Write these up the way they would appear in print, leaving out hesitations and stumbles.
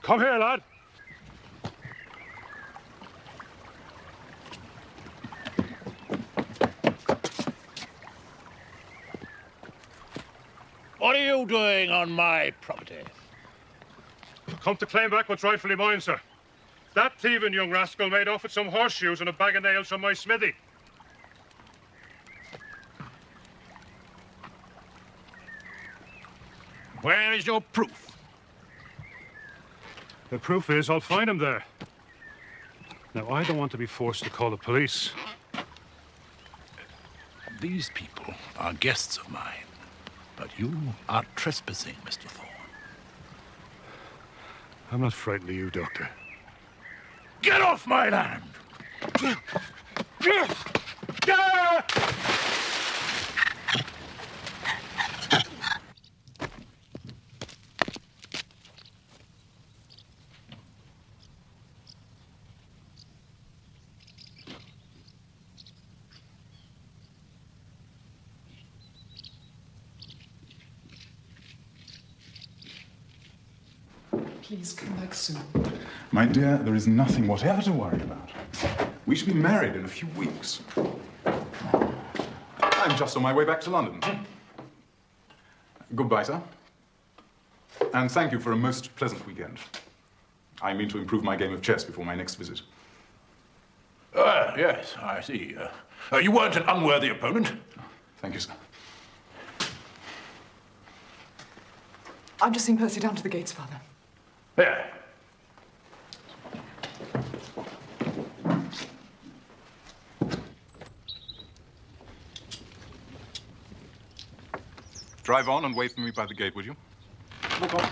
Come here, lad. What are you doing on my property? Come to claim back what's rightfully mine, sir. That thieving young rascal made off with some horseshoes and a bag of nails from my smithy. Where is your proof? The proof is I'll find him there. Now, I don't want to be forced to call the police. These people are guests of mine, but you are trespassing, Mr. Thorne. I'm not frightened of you, Doctor. Get off my land! Please come back soon. My dear, there is nothing whatever to worry about. We shall be married in a few weeks. I'm just on my way back to London. Goodbye, sir. And thank you for a most pleasant weekend. I mean to improve my game of chess before my next visit. Yes, I see. You weren't an unworthy opponent. Thank you, sir. I'm just seeing Percy down to the gates, Father. There. Drive on and wait for me by the gate, would you? Look on.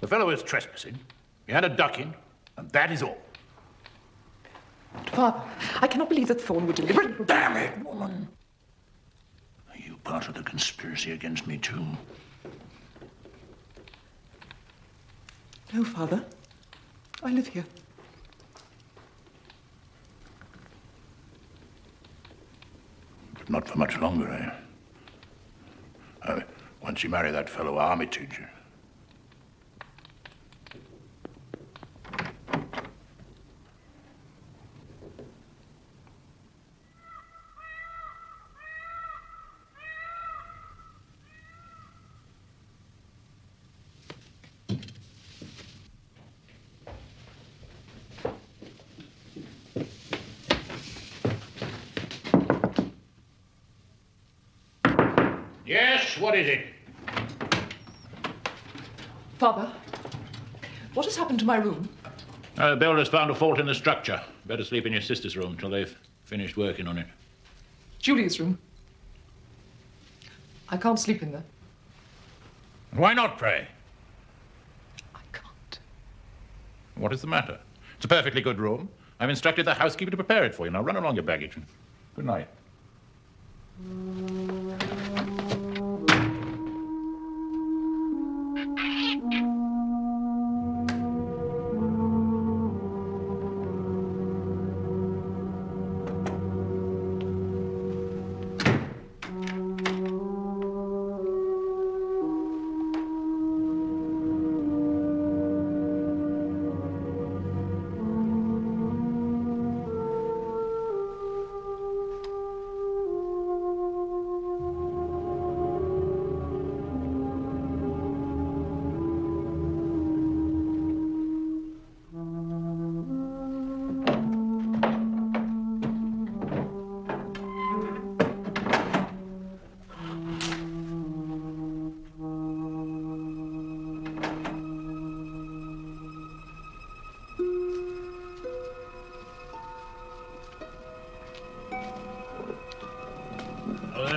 The fellow is trespassing. He had a ducking, and that is all. Father, I cannot believe that Thorne would deliberately... Damn it, woman! Are you part of the conspiracy against me, too? No, Father. I live here. But not for much longer, eh? Once you marry that fellow Armitage... Yes, what is it? Father, what has happened to my room? The builder's found a fault in the structure. Better sleep in your sister's room till they've finished working on it. Julia's room. I can't sleep in there. Why not, pray? I can't. What is the matter? It's a perfectly good room. I've instructed the housekeeper to prepare it for you. Now run along your baggage. Good night.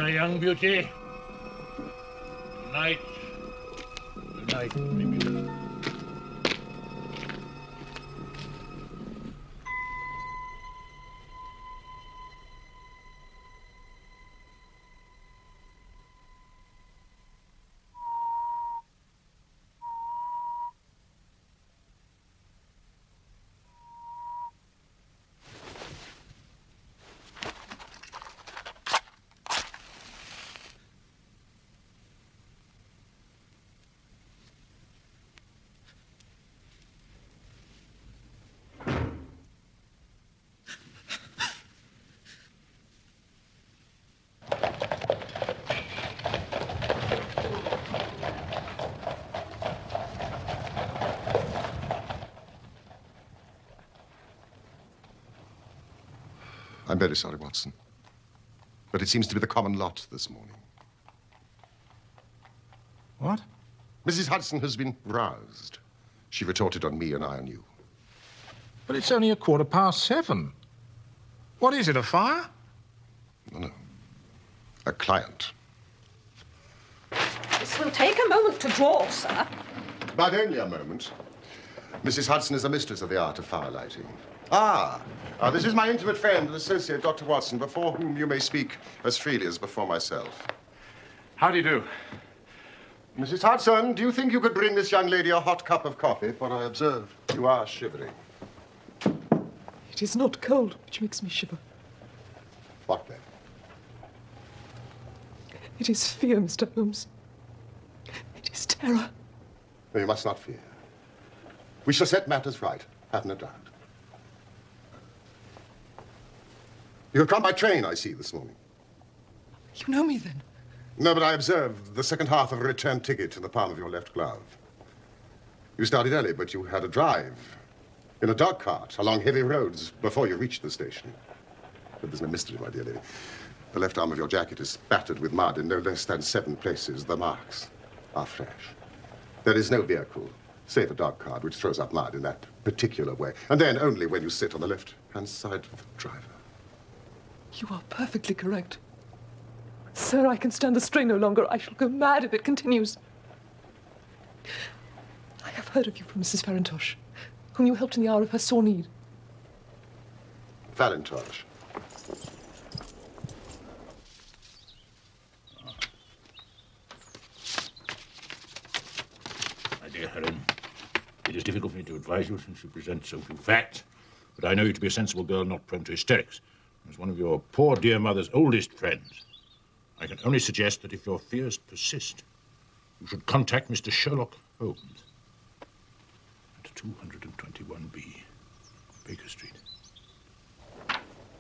Young beauty. Good night. Good night, baby. I'm very sorry, Watson. But it seems to be the common lot this morning. What? Mrs. Hudson has been roused. She retorted on me and I on you. But it's only 7:15. What is it, a fire? No. A client. This will take a moment to draw, sir. But only a moment. Mrs. Hudson is a mistress of the art of firelighting. This is my intimate friend and associate, Dr. Watson, before whom you may speak as freely as before myself. How do you do? Mrs. Hudson, do you think you could bring this young lady a hot cup of coffee? For I observe you are shivering. It is not cold which makes me shiver. What then? It is fear, Mr. Holmes. It is terror. No, you must not fear. We shall set matters right, have no doubt. You have come by train, I see, this morning. You know me, then? No, but I observed the second half of a return ticket in the palm of your left glove. You started early, but you had a drive in a dog cart along heavy roads before you reached the station. But there's no mystery, my dear lady. The left arm of your jacket is spattered with mud in no less than 7 places. The marks are fresh. There is no vehicle, save a dog cart, which throws up mud in that particular way. And then only when you sit on the left-hand side of the driver. You are perfectly correct. Sir, I can stand the strain no longer. I shall go mad if it continues. I have heard of you from Mrs. Farintosh, whom you helped in the hour of her sore need. Farintosh. My dear Helen, it is difficult for me to advise you since you present so few facts, but I know you to be a sensible girl not prone to hysterics. As one of your poor dear mother's oldest friends, I can only suggest that if your fears persist, you should contact Mr. Sherlock Holmes at 221B, Baker Street.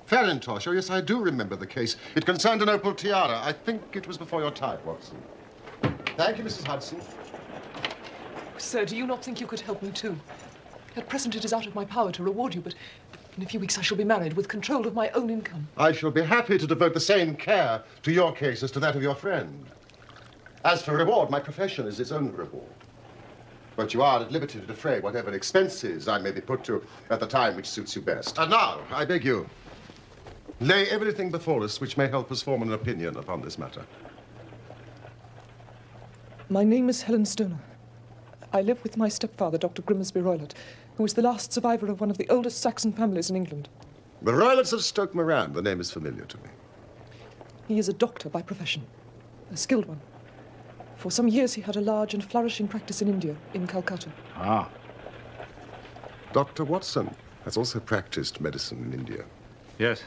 Farintosh, oh yes, I do remember the case. It concerned an opal tiara. I think it was before your time, Watson. Thank you, Mrs. Hudson. Sir, do you not think you could help me too? At present it is out of my power to reward you, but in a few weeks I shall be married with control of my own income. I shall be happy to devote the same care to your case as to that of your friend. As for reward, my profession is its own reward. But you are at liberty to defray whatever expenses I may be put to at the time which suits you best. And now, I beg you, lay everything before us which may help us form an opinion upon this matter. My name is Helen Stoner. I live with my stepfather, Dr. Grimsby Roylott, who is the last survivor of one of the oldest Saxon families in England. The Roylotts of Stoke Moran, the name is familiar to me. He is a doctor by profession, a skilled one. For some years he had a large and flourishing practice in India, in Calcutta. Ah. Dr. Watson has also practiced medicine in India. Yes.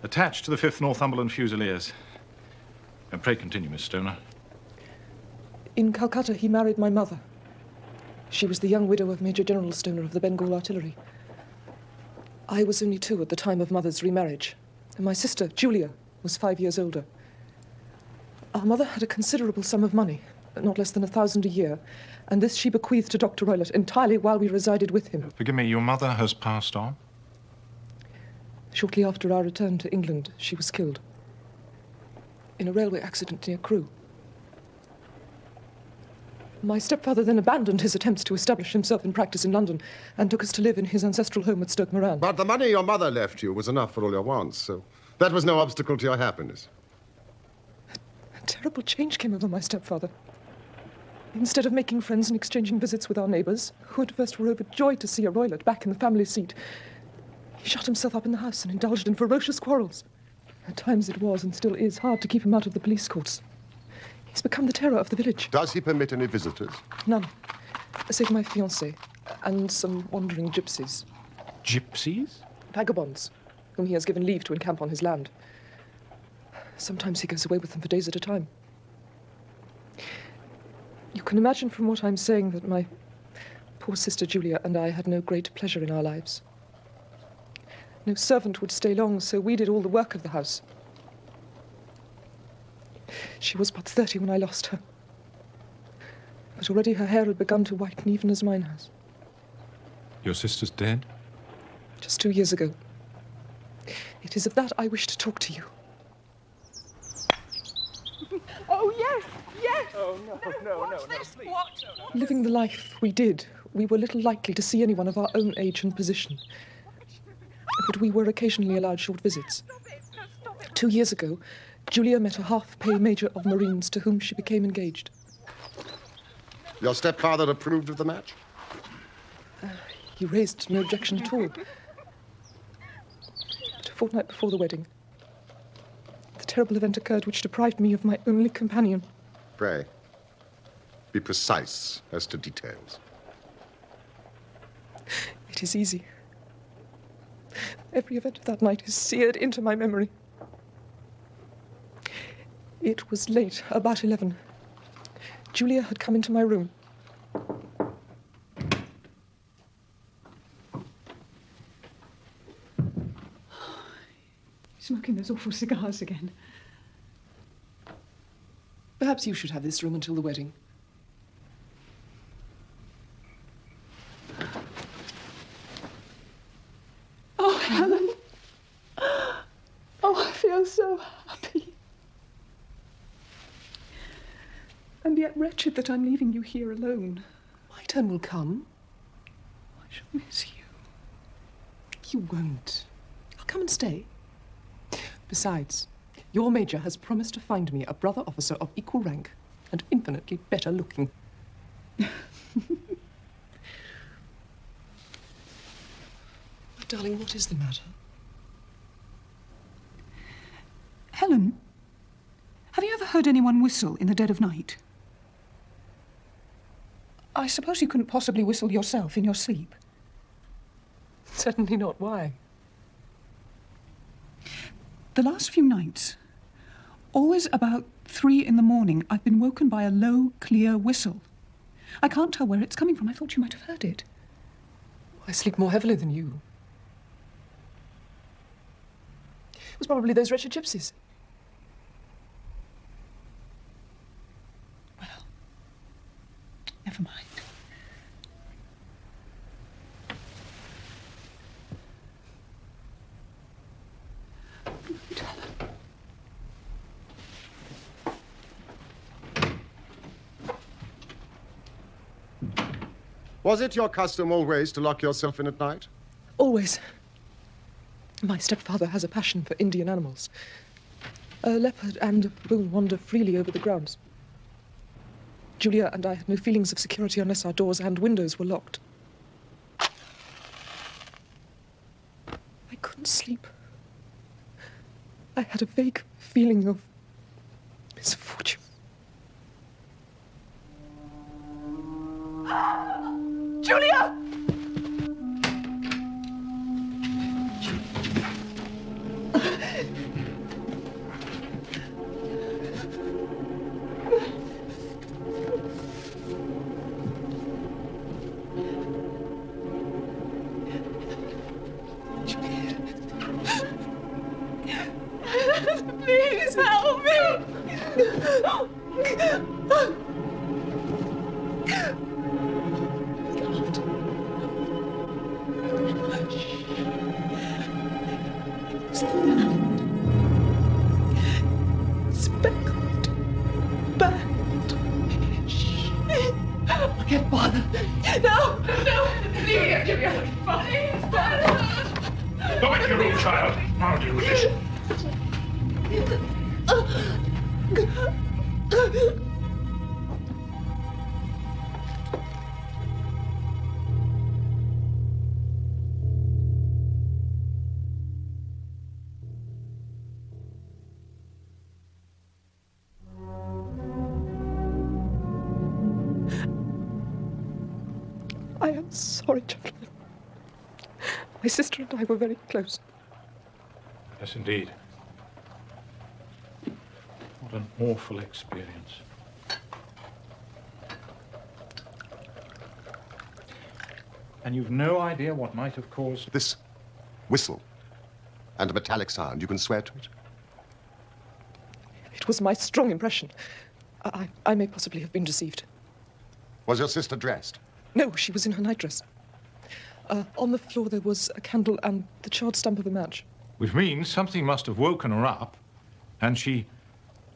Attached to the 5th Northumberland Fusiliers. And pray continue, Miss Stoner. In Calcutta he married my mother. She was the young widow of Major General Stoner of the Bengal Artillery. I was only 2 at the time of Mother's remarriage, and my sister, Julia, was 5 years older. Our mother had a considerable sum of money, not less than 1,000 a year, and this she bequeathed to Dr. Roylott entirely while we resided with him. Forgive me, your mother has passed on? Shortly after our return to England, she was killed in a railway accident near Crewe. My stepfather then abandoned his attempts to establish himself in practice in London and took us to live in his ancestral home at Stoke Moran. But the money your mother left you was enough for all your wants, so that was no obstacle to your happiness. A terrible change came over my stepfather. Instead of making friends and exchanging visits with our neighbours, who at first were overjoyed to see a Roylott back in the family seat, he shut himself up in the house and indulged in ferocious quarrels. At times it was, and still is, hard to keep him out of the police courts. He's become the terror of the village. Does he permit any visitors? None. Save my fiancée and some wandering gypsies. Gypsies? Vagabonds, whom he has given leave to encamp on his land. Sometimes he goes away with them for days at a time. You can imagine from what I'm saying that my poor sister Julia and I had no great pleasure in our lives. No servant would stay long, so we did all the work of the house. She was but 30 when I lost her. But already her hair had begun to whiten, even as mine has. Your sister's dead? Just 2 years ago. It is of that I wish to talk to you. Oh, yes, yes. Oh, no, Watch this. Watch. Living the life we did, we were little likely to see anyone of our own age and position. But we were occasionally allowed short visits. 2 years ago, Julia met a half-pay major of Marines to whom she became engaged. Your stepfather approved of the match? He raised no objection at all. But a fortnight before the wedding, the terrible event occurred which deprived me of my only companion. Pray, be precise as to details. It is easy. Every event of that night is seared into my memory. It was late, about 11. Julia had come into my room. Smoking those awful cigars again. Perhaps you should have this room until the wedding. Oh, Helen. Oh, I feel so happy. And yet wretched that I'm leaving you here alone. My turn will come. I shall miss you. You won't. I'll come and stay. Besides, your major has promised to find me a brother officer of equal rank and infinitely better looking. My darling, what is the matter? Helen, have you ever heard anyone whistle in the dead of night? I suppose you couldn't possibly whistle yourself in your sleep. Certainly not. Why? The last few nights, always about 3 in the morning, I've been woken by a low, clear whistle. I can't tell where it's coming from. I thought you might have heard it. I sleep more heavily than you. It was probably those wretched gypsies. Well, never mind. Was it your custom always to lock yourself in at night? Always. My stepfather has a passion for Indian animals. A leopard and a bull wander freely over the grounds. Julia and I had no feelings of security unless our doors and windows were locked. I couldn't sleep. I had a vague feeling of misfortune. Julia! Please help me! Speckled. Bad. I can't bother. No! Leave me, Julia. Please, Go back to your room, child. I'll deal with this. I am sorry, gentlemen. My sister and I were very close. Yes, indeed. What an awful experience. And you've no idea what might have caused... This whistle and a metallic sound, you can swear to it? It was my strong impression. I may possibly have been deceived. Was your sister dressed? No, she was in her nightdress. On the floor there was a candle and the charred stump of a match. Which means something must have woken her up, and she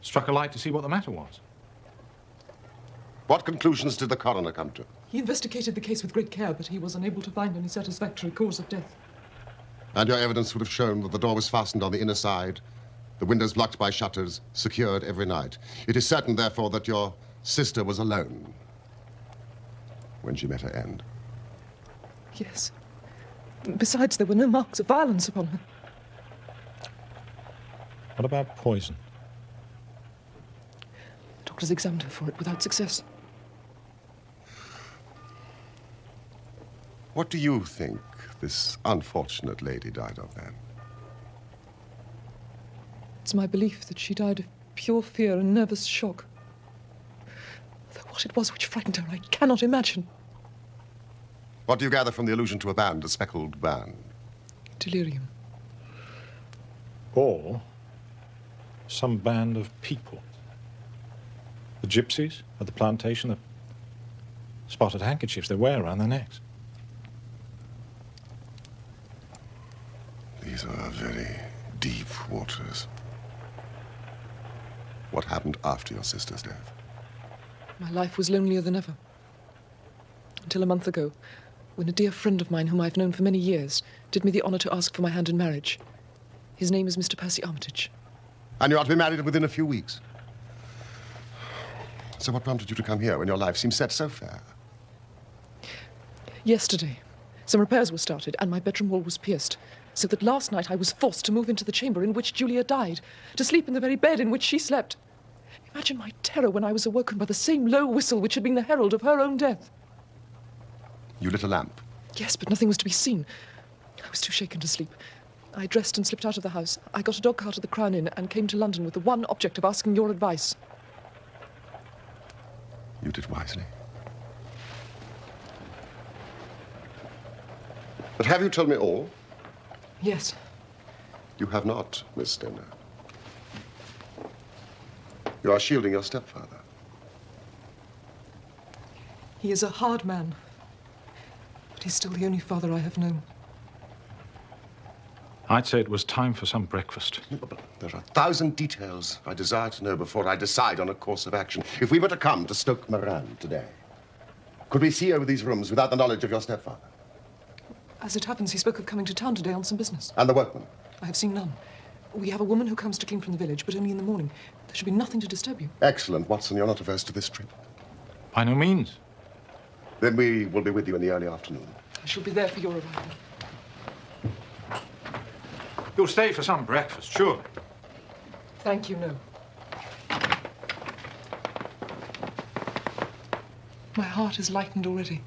struck a light to see what the matter was. What conclusions did the coroner come to? He investigated the case with great care, but he was unable to find any satisfactory cause of death. And your evidence would have shown that the door was fastened on the inner side, the windows blocked by shutters, secured every night. It is certain, therefore, that your sister was alone when she met her end. Yes. Besides, there were no marks of violence upon her. What about poison? Doctors examined her for it without success. What do you think this unfortunate lady died of, then? It's my belief that she died of pure fear and nervous shock. Though what it was which frightened her, I cannot imagine. What do you gather from the allusion to a band, a speckled band? Delirium. Or some band of people. The gypsies at the plantation, the spotted handkerchiefs they wear around their necks. These are very deep waters. What happened after your sister's death? My life was lonelier than ever. Until a month ago, when a dear friend of mine whom I've known for many years did me the honor to ask for my hand in marriage. His name is Mr. Percy Armitage. And you are to be married within a few weeks. So what prompted you to come here when your life seems set so fair? Yesterday, some repairs were started and my bedroom wall was pierced, so that last night I was forced to move into the chamber in which Julia died, to sleep in the very bed in which she slept. Imagine my terror when I was awoken by the same low whistle which had been the herald of her own death. You lit a lamp. Yes, but nothing was to be seen. I was too shaken to sleep. I dressed and slipped out of the house. I got a dog cart at the Crown Inn and came to London with the one object of asking your advice. You did wisely. But have you told me all? Yes. You have not, Miss Stoner. You are shielding your stepfather. He is a hard man, but he's still the only father I have known. I'd say it was time for some breakfast. There are 1,000 details I desire to know before I decide on a course of action. If we were to come to Stoke Moran today, could we see over these rooms without the knowledge of your stepfather? As it happens, he spoke of coming to town today on some business. And the workmen? I have seen none. We have a woman who comes to clean from the village, but only in the morning. There should be nothing to disturb you. Excellent, Watson. You're not averse to this trip. By no means. Then we will be with you in the early afternoon. I shall be there for your arrival. You'll stay for some breakfast, surely. Thank you, no. My heart is lightened already.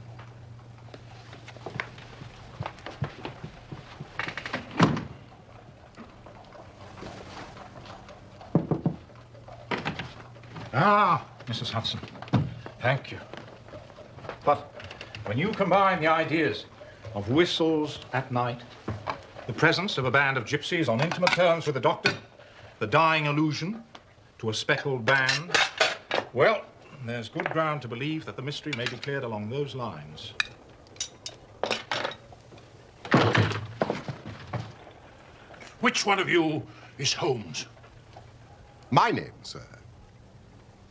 Ah, Mrs. Hudson. Thank you. But when you combine the ideas of whistles at night, the presence of a band of gypsies on intimate terms with the doctor, the dying allusion to a speckled band, well, there's good ground to believe that the mystery may be cleared along those lines. Which one of you is Holmes? My name, sir.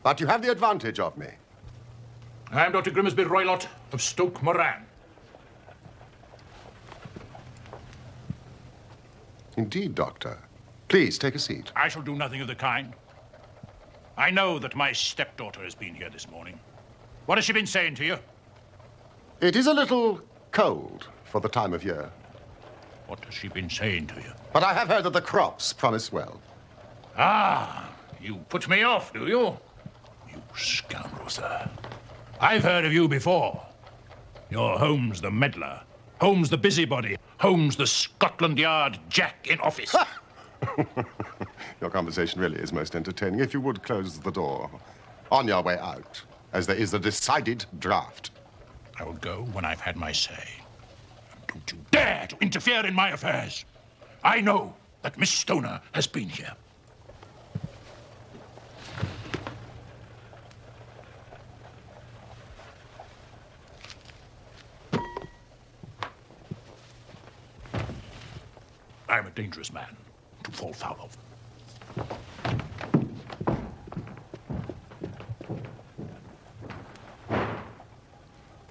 But you have the advantage of me. I am Dr. Grimsby Roylott of Stoke Moran. Indeed, Doctor. Please, take a seat. I shall do nothing of the kind. I know that my stepdaughter has been here this morning. What has she been saying to you? It is a little cold for the time of year. What has she been saying to you? But I have heard that the crops promise well. Ah, you put me off, do you? You scoundrel, sir. I've heard of you before. You're Holmes the meddler, Holmes the busybody, Holmes the Scotland Yard Jack in office. Your conversation really is most entertaining. If you would close the door on your way out, as there is a decided draft. I will go when I've had my say. And don't you dare to interfere in my affairs. I know that Miss Stoner has been here. I am a dangerous man to fall foul of.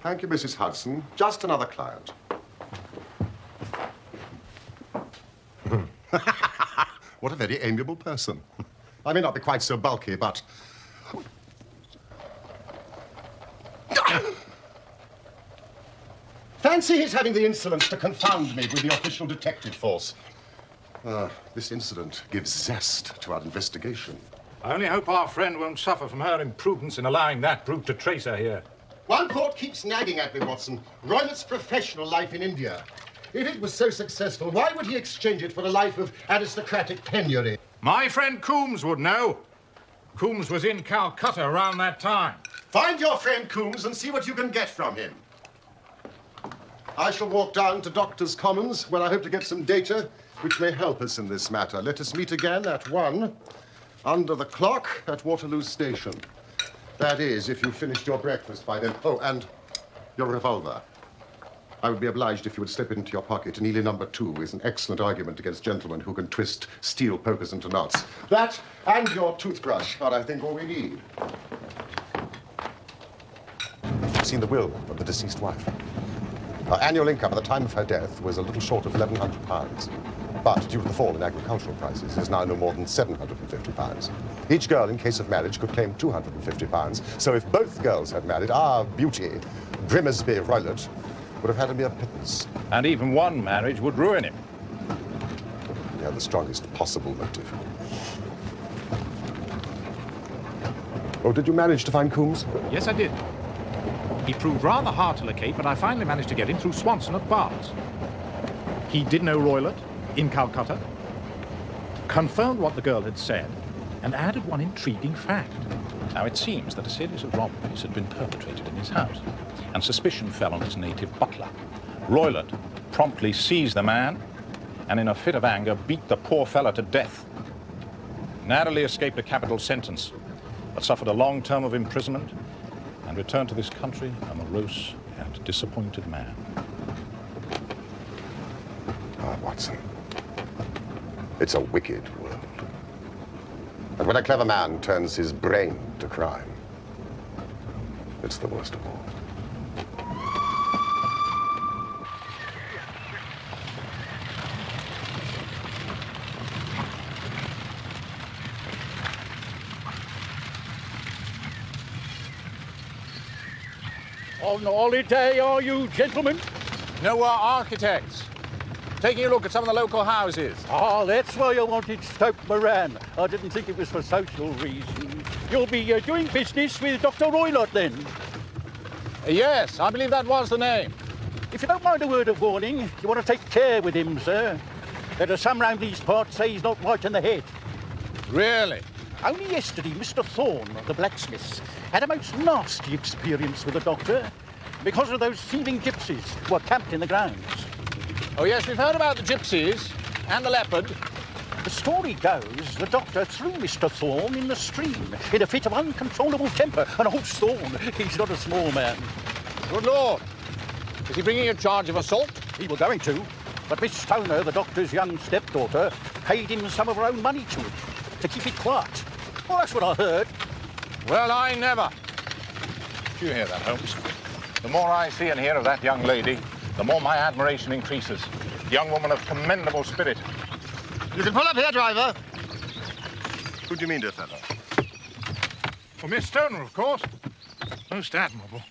Thank you, Mrs. Hudson. Just another client. What a very amiable person. I may not be quite so bulky, but... Fancy his having the insolence to confound me with the official detective force. This incident gives zest to our investigation. I only hope our friend won't suffer from her imprudence in allowing that brute to trace her here. One thought keeps nagging at me, Watson. Roylett's professional life in India. If it was so successful, why would he exchange it for a life of aristocratic penury? My friend Holmes would know. Holmes was in Calcutta around that time. Find your friend Holmes and see what you can get from him. I shall walk down to Doctors' Commons, where I hope to get some data which may help us in this matter. Let us meet again at 1, under the clock at Waterloo Station. That is, if you've finished your breakfast by then. Oh, and your revolver. I would be obliged if you would slip it into your pocket. Neely number 2 is an excellent argument against gentlemen who can twist steel pokers into knots. That and your toothbrush are, I think, all we need. I've seen the will of the deceased wife. Her annual income at the time of her death was a little short of £1,100. But due to the fall in agricultural prices, is now no more than £750. Each girl, in case of marriage, could claim £250. So if both girls had married, our beauty, Grimsby Roylott, would have had a mere pittance. And even one marriage would ruin him. Yeah, the strongest possible motive. Oh, did you manage to find Coombs? Yes, I did. He proved rather hard to locate, but I finally managed to get him through Swanson at Barnes. He did know Roylott in Calcutta, confirmed what the girl had said, and added one intriguing fact. Now, it seems that a series of robberies had been perpetrated in his house, and suspicion fell on his native butler. Roylott promptly seized the man, and in a fit of anger, beat the poor fellow to death. Narrowly escaped a capital sentence, but suffered a long term of imprisonment, and returned to this country a morose and disappointed man. Ah, Watson. It's a wicked world. And when a clever man turns his brain to crime, it's the worst of all. On holiday, are you, gentlemen? No, we're architects. Taking a look at some of the local houses. Ah, that's why I wanted Stoke Moran. I didn't think it was for social reasons. You'll be doing business with Dr. Roylott, then? Yes, I believe that was the name. If you don't mind a word of warning, you want to take care with him, sir. There are some round these parts say he's not right in the head. Really? Only yesterday, Mr. Thorne, the blacksmith, had a most nasty experience with the doctor because of those thieving gypsies who are camped in the grounds. Oh, yes, we've heard about the gypsies and the leopard. The story goes the doctor threw Mr. Thorne in the stream in a fit of uncontrollable temper, and old Thorne, he's not a small man. Good Lord. Is he bringing a charge of assault? He was going to, but Miss Stoner, the doctor's young stepdaughter, paid him some of her own money to keep it quiet. Well, that's what I heard. Well, I never. Do you hear that, Holmes? The more I see and hear of that young lady, the more my admiration increases. Young woman of commendable spirit. You can pull up here, driver. Who do you mean, dear fellow? Well, Miss Stoner, of course. Most admirable.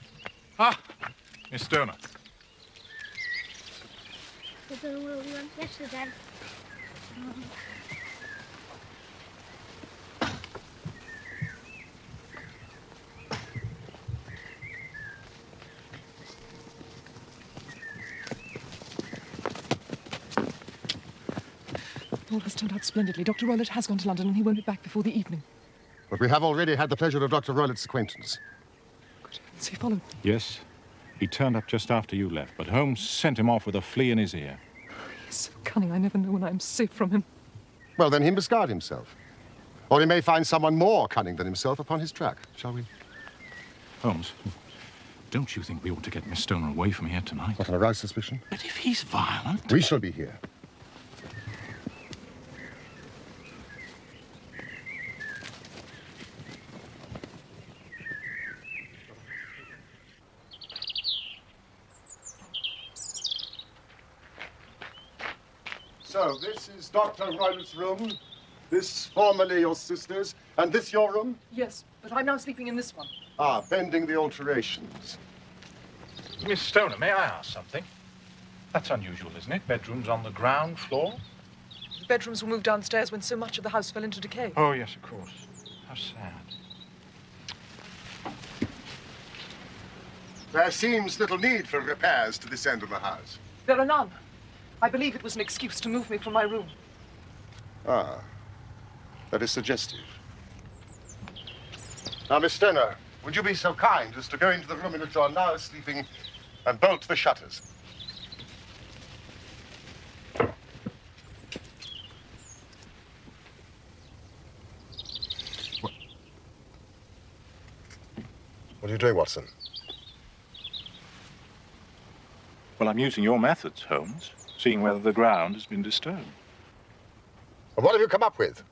Ah, Miss Stoner. I don't know where we went yesterday. All has turned out splendidly. Dr. Roylott has gone to London, and he won't be back before the evening. But we have already had the pleasure of Dr. Roylott's acquaintance. Good heavens, he followed me. Yes, he turned up just after you left, but Holmes sent him off with a flea in his ear. He's so cunning, I never know when I am safe from him. Well, then he must guard himself. Or he may find someone more cunning than himself upon his track, shall we? Holmes, don't you think we ought to get Miss Stoner away from here tonight? Not an aroused suspicion. But if he's violent... We shall be here. So, this is Dr. Royler's room. This formerly your sister's. And this your room? Yes, but I'm now sleeping in this one. Ah, pending the alterations. Miss Stoner, may I ask something? That's unusual, isn't it? Bedrooms on the ground floor? The bedrooms were moved downstairs when so much of the house fell into decay. Oh, yes, of course. How sad. There seems little need for repairs to this end of the house. There are none. I believe it was an excuse to move me from my room. Ah, that is suggestive. Now, Miss Stoner, would you be so kind as to go into the room in which you are now sleeping and bolt the shutters? What are you doing, Watson? Well, I'm using your methods, Holmes, seeing whether the ground has been disturbed. And what have you come up with?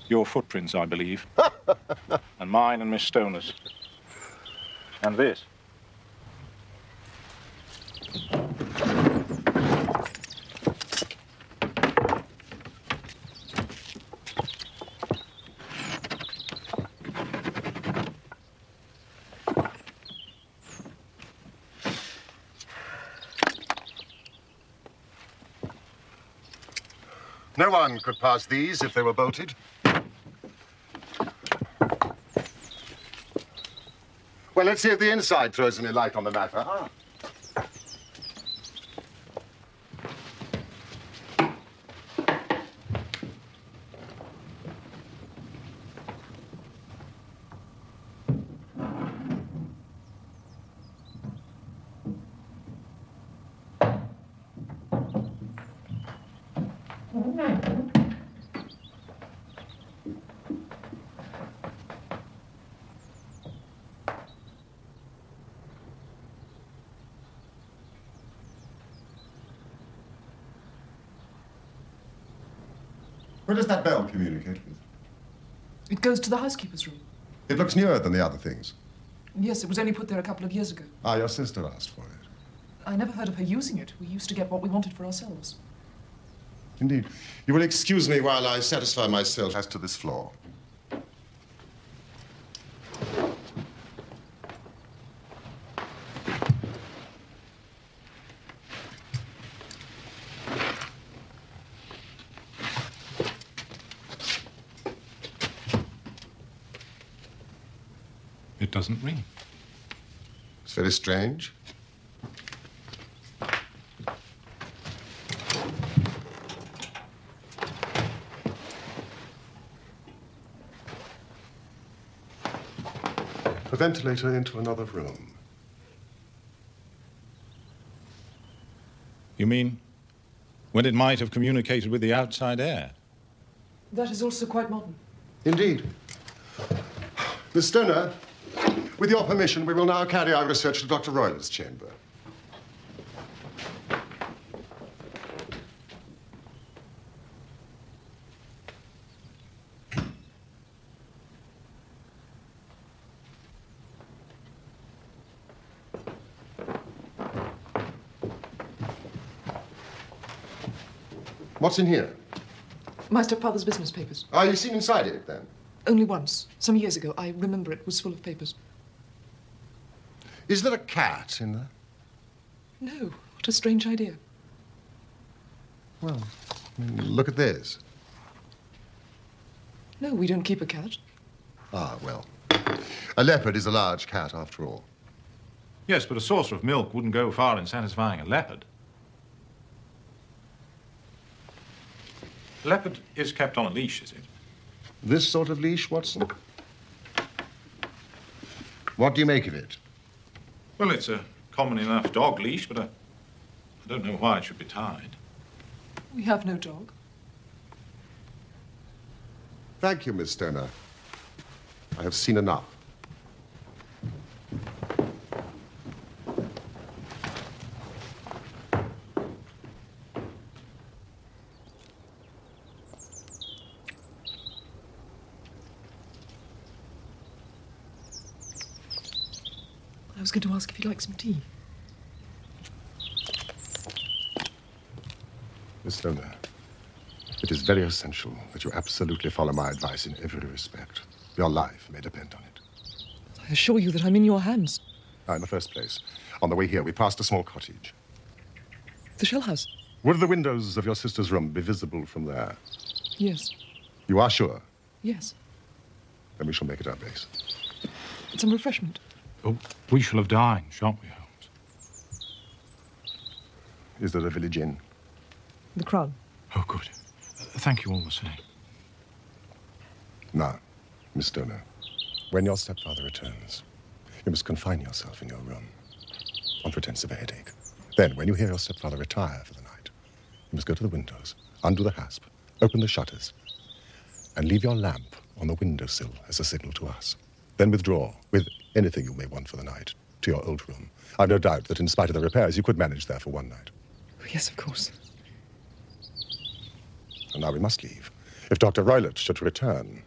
Your footprints, I believe. And mine and Miss Stoner's. And this. No one could pass these if they were bolted. Well, let's see if the inside throws any light on the matter. Ah. Where does that bell communicate with? It goes to the housekeeper's room. It looks newer than the other things. Yes, it was only put there a couple of years ago. Ah, your sister asked for it. I never heard of her using it. We used to get what we wanted for ourselves. Indeed. You will excuse me while I satisfy myself as to this floor. It doesn't ring. It's very strange. A ventilator into another room. You mean when it might have communicated with the outside air? That is also quite modern. Indeed. Miss Stoner, with your permission, we will now carry our research to Dr. Royler's chamber. What's in here? My stepfather's business papers. Ah, you've seen inside it, then? Only once, some years ago. I remember it was full of papers. Is there a cat in there? No, what a strange idea. Well, look at this. No, we don't keep a cat. Ah, well. A leopard is a large cat, after all. Yes, but a saucer of milk wouldn't go far in satisfying a leopard. A leopard is kept on a leash, is it? This sort of leash, Watson? What do you make of it? Well, it's a common enough dog leash, but I don't know why it should be tied. We have no dog. Thank you, Miss Stoner. I have seen enough. I was going to ask if you'd like some tea. Miss Stoner, it is very essential that you absolutely follow my advice in every respect. Your life may depend on it. I assure you that I'm in your hands. Now, in the first place, on the way here, we passed a small cottage. The shell house? Would the windows of your sister's room be visible from there? Yes. You are sure? Yes. Then we shall make it our base. Some refreshment. Oh, we shall have dined, shan't we, Holmes? Is there a village inn? The Crown. Oh, good. Thank you all the same. Now, Miss Stoner, when your stepfather returns, you must confine yourself in your room on pretense of a headache. Then, when you hear your stepfather retire for the night, you must go to the windows, undo the hasp, open the shutters, and leave your lamp on the windowsill as a signal to us. Then withdraw with anything you may want for the night to your old room. I've no doubt that in spite of the repairs, you could manage there for one night. Oh, yes, of course. And now we must leave. If Dr. Roylott should return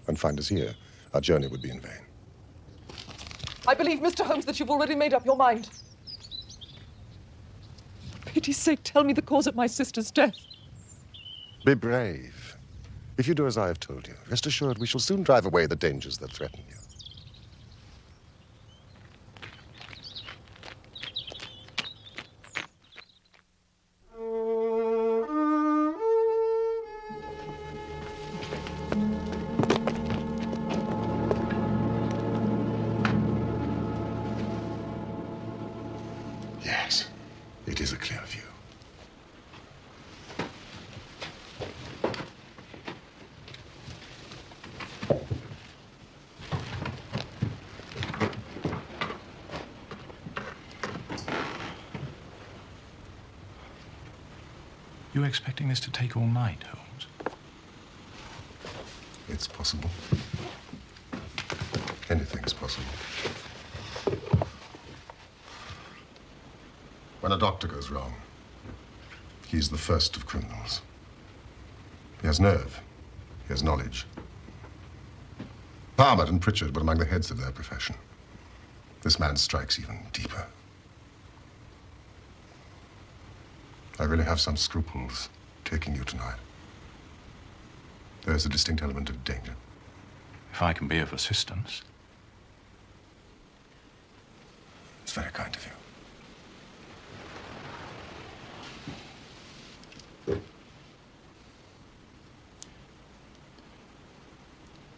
and find us here, our journey would be in vain. I believe, Mr. Holmes, that you've already made up your mind. For pity's sake, tell me the cause of my sister's death. Be brave. If you do as I have told you, rest assured we shall soon drive away the dangers that threaten you. Yes, it is a clear view. You expecting this to take all night, Holmes? It's possible. Anything's possible. When a doctor goes wrong, he's the first of criminals. He has nerve. He has knowledge. Palmer and Pritchard were among the heads of their profession. This man strikes even deeper. I really have some scruples taking you tonight. There's a distinct element of danger. If I can be of assistance. It's very kind of you.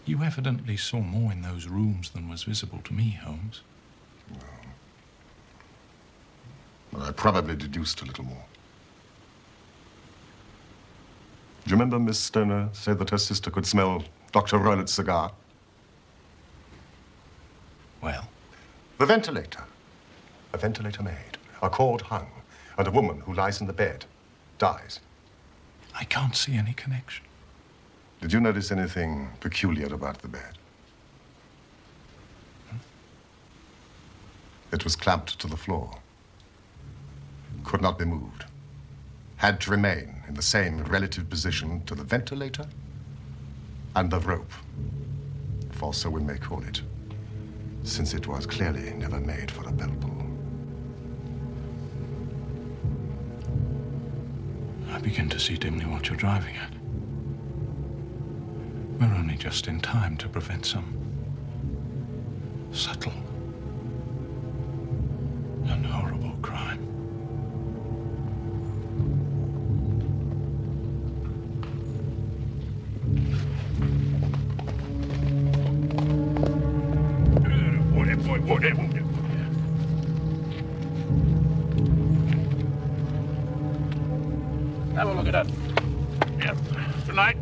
You evidently saw more in those rooms than was visible to me, Holmes. Well, I probably deduced a little more. Do you remember Miss Stoner said that her sister could smell Dr. Roylott's cigar? Well? The ventilator. A ventilator maid. A cord hung. And a woman who lies in the bed dies. I can't see any connection. Did you notice anything peculiar about the bed? It was clamped to the floor. Could not be moved. Had to remain in the same relative position to the ventilator and the rope, for so we may call it, since it was clearly never made for a bell pull. I begin to see dimly what you're driving at. We're only just in time to prevent some subtle and horrible crime. Have a look at that. Yep. Tonight.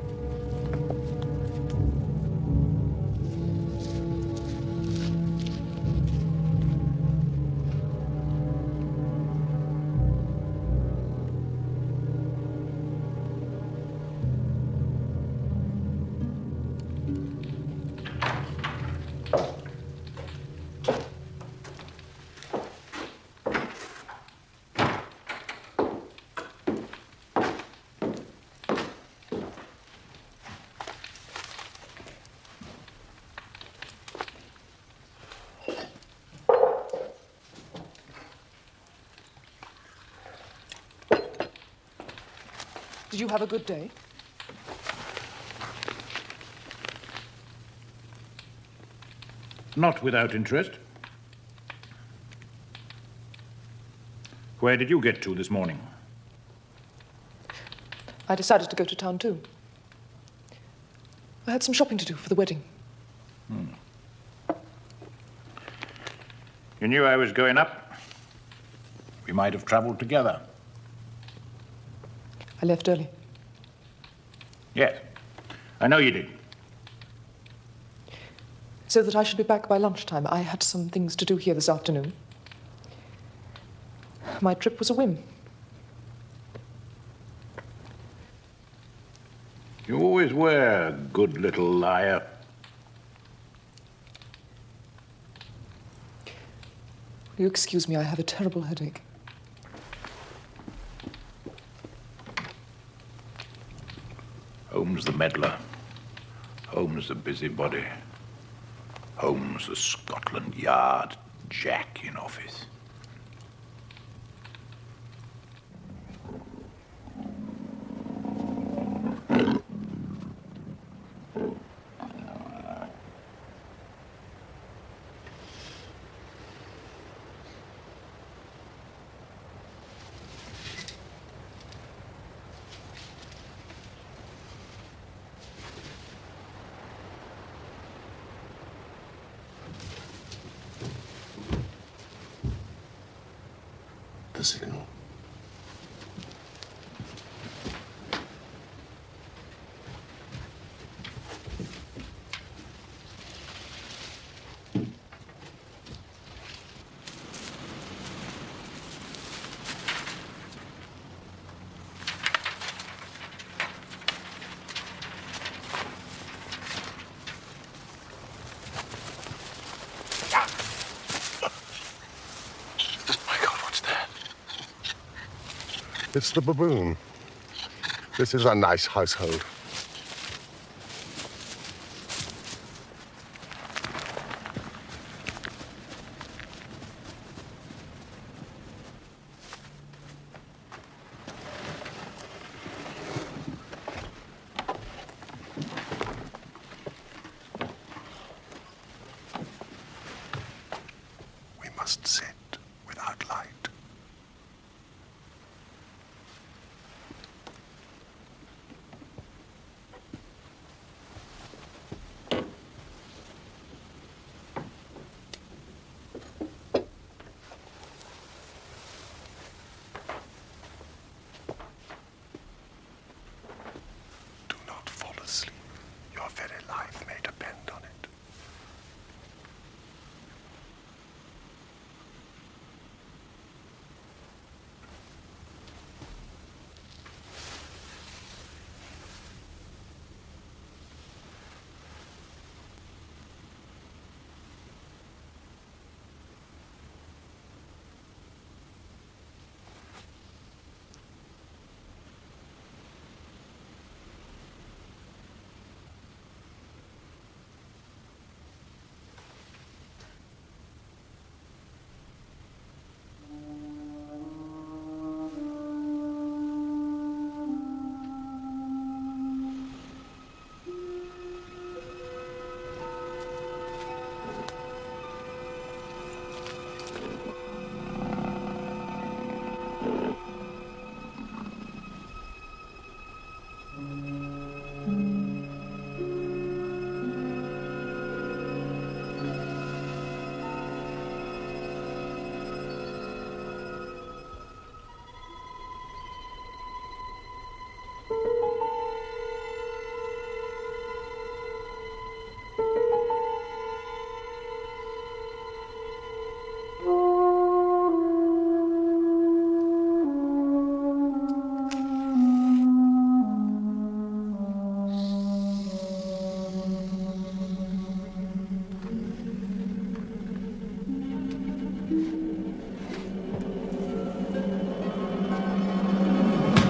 Did you have a good day? Not without interest. Where did you get to this morning? I decided to go to town too. I had some shopping to do for the wedding. You knew I was going up. We might have traveled together. I left early. Yes, I know you did. So that I should be back by lunchtime. I had some things to do here this afternoon. My trip was a whim. You always were a good little liar. Will you excuse me? I have a terrible headache. Holmes the meddler. Holmes the busybody. Holmes the Scotland Yard Jack in office. The signal. It's the baboon. This is a nice household. We must sit without light. Your very life may depend on it.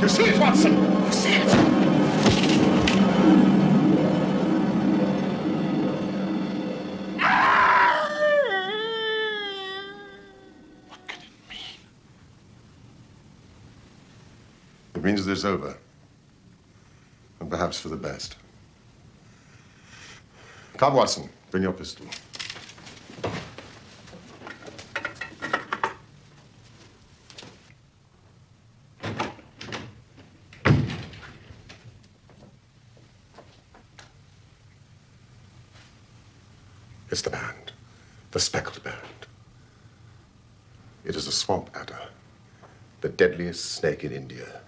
You see it, Watson? You see it? What can it mean? It means that it's over. and perhaps for the best. Come, Watson, bring your pistol. It's the band, the Speckled band. It is a swamp adder, the deadliest snake in India.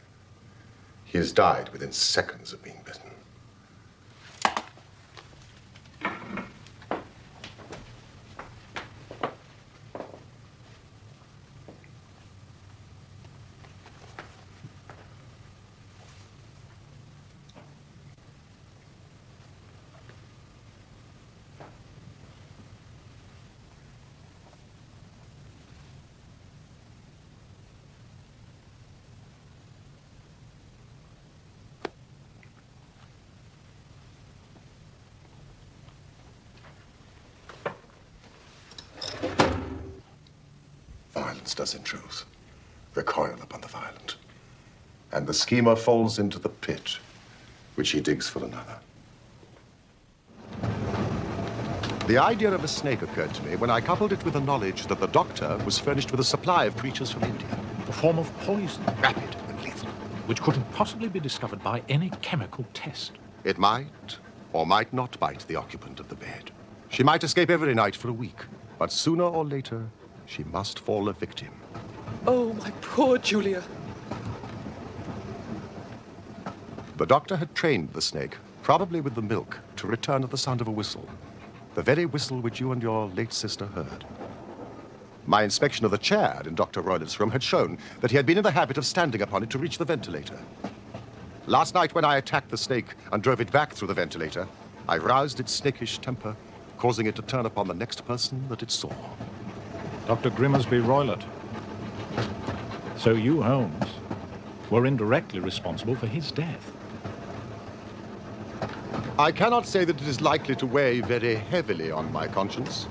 He has died within seconds of being bitten. Violence does, in truth, recoil upon the violent. And the schemer falls into the pit which he digs for another. The idea of a snake occurred to me when I coupled it with the knowledge that the doctor was furnished with a supply of creatures from India. A form of poison, Rapid and lethal. which couldn't possibly be discovered by any chemical test. It might or might not bite the occupant of the bed. She might escape every night for a week, but sooner or later, she must fall a victim. Oh, my poor Julia. The doctor had trained the snake, probably with the milk, to return at the sound of a whistle. The very whistle which you and your late sister heard. My inspection of the chair in Dr. Roylett's room had shown that he had been in the habit of standing upon it to reach the ventilator. Last night, when I attacked the snake and drove it back through the ventilator, I roused its snakish temper, causing it to turn upon the next person that it saw. Dr. Grimmersby Roylott. So you, Holmes, were indirectly responsible for his death. I cannot say that it is likely to weigh very heavily on my conscience.